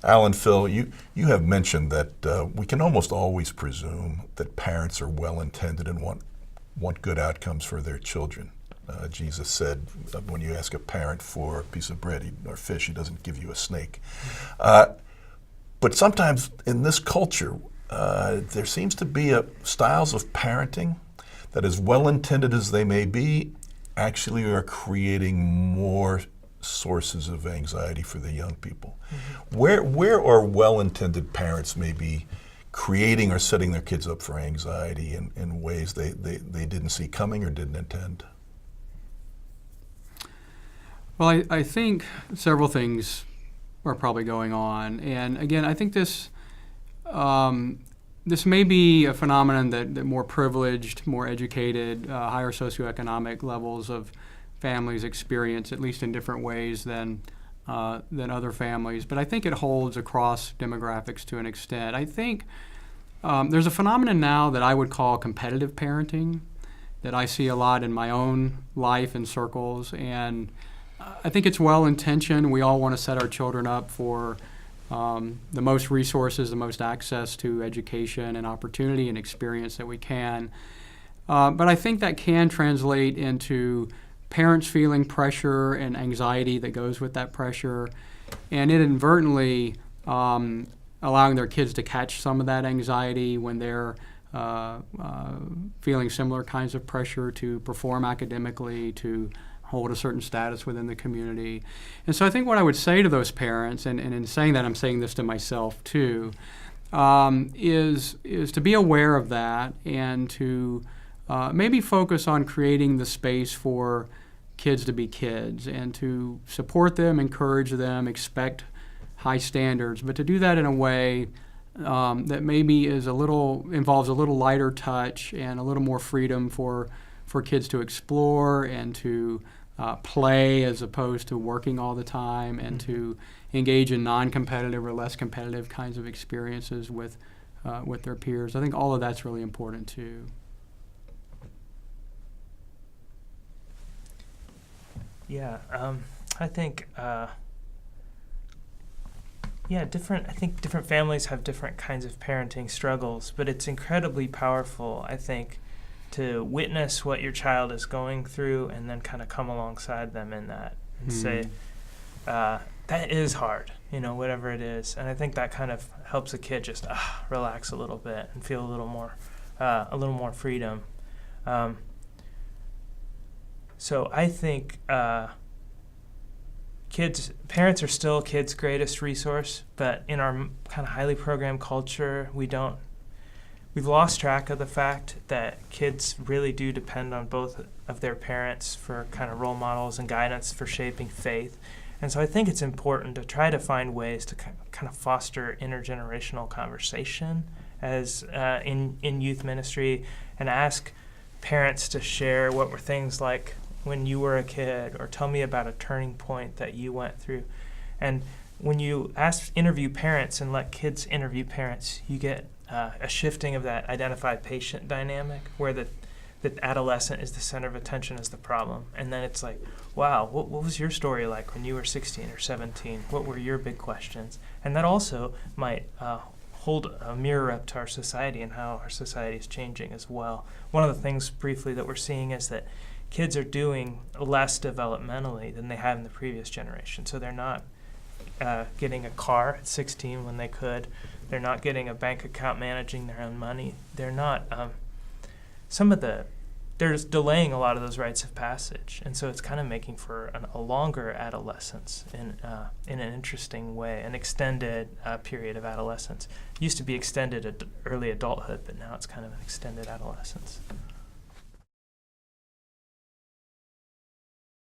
Allan, Phil, you have mentioned that we can almost always presume that parents are well-intended and want good outcomes for their children. Jesus said, when you ask a parent for a piece of bread or fish, he doesn't give you a snake. But sometimes in this culture, there seems to be styles of parenting that, as well-intended as they may be, actually are creating more sources of anxiety for the young people. Mm-hmm. Where are well-intended parents maybe creating or setting their kids up for anxiety in ways they didn't see coming or didn't intend? Well, I think several things are probably going on. And again, I think this may be a phenomenon that more privileged, more educated, higher socioeconomic levels of families experience, at least in different ways than other families. But I think it holds across demographics to an extent. I think there's a phenomenon now that I would call competitive parenting that I see a lot in my own life and circles. And I think it's well-intentioned. We all want to set our children up for the most resources, the most access to education and opportunity and experience that we can. But I think that can translate into parents feeling pressure and anxiety that goes with that pressure, and inadvertently allowing their kids to catch some of that anxiety when they're feeling similar kinds of pressure to perform academically, to hold a certain status within the community. And so I think what I would say to those parents, and in saying that I'm saying this to myself too, is to be aware of that and to maybe focus on creating the space for kids to be kids and to support them, encourage them, expect high standards, but to do that in a way that maybe involves a little lighter touch and a little more freedom for kids to explore and to play as opposed to working all the time, and to engage in non-competitive or less competitive kinds of experiences with their peers. I think all of that's really important too. Yeah, I think different families have different kinds of parenting struggles, but it's incredibly powerful, I think, to witness what your child is going through and then kind of come alongside them in that and say, that is hard, whatever it is. And I think that kind of helps a kid just relax a little bit and feel a little more freedom. So I think parents are still kids' greatest resource, but in our kind of highly programmed culture, we've lost track of the fact that kids really do depend on both of their parents for kind of role models and guidance for shaping faith. And so I think it's important to try to find ways to kind of foster intergenerational conversation as in youth ministry, and ask parents to share what were things like when you were a kid, or tell me about a turning point that you went through. And when you interview parents and let kids interview parents, you get a shifting of that identified patient dynamic, where the adolescent is the center of attention as the problem. And then it's like, wow, what was your story like when you were 16 or 17? What were your big questions? And that also might hold a mirror up to our society and how our society is changing as well. One of the things briefly that we're seeing is that kids are doing less developmentally than they have in the previous generation. So they're not getting a car at 16 when they could. They're not getting a bank account managing their own money. They're not, they're delaying a lot of those rites of passage. And so it's kind of making for a longer adolescence in an interesting way, an extended period of adolescence. It used to be extended at early adulthood, but now it's kind of an extended adolescence.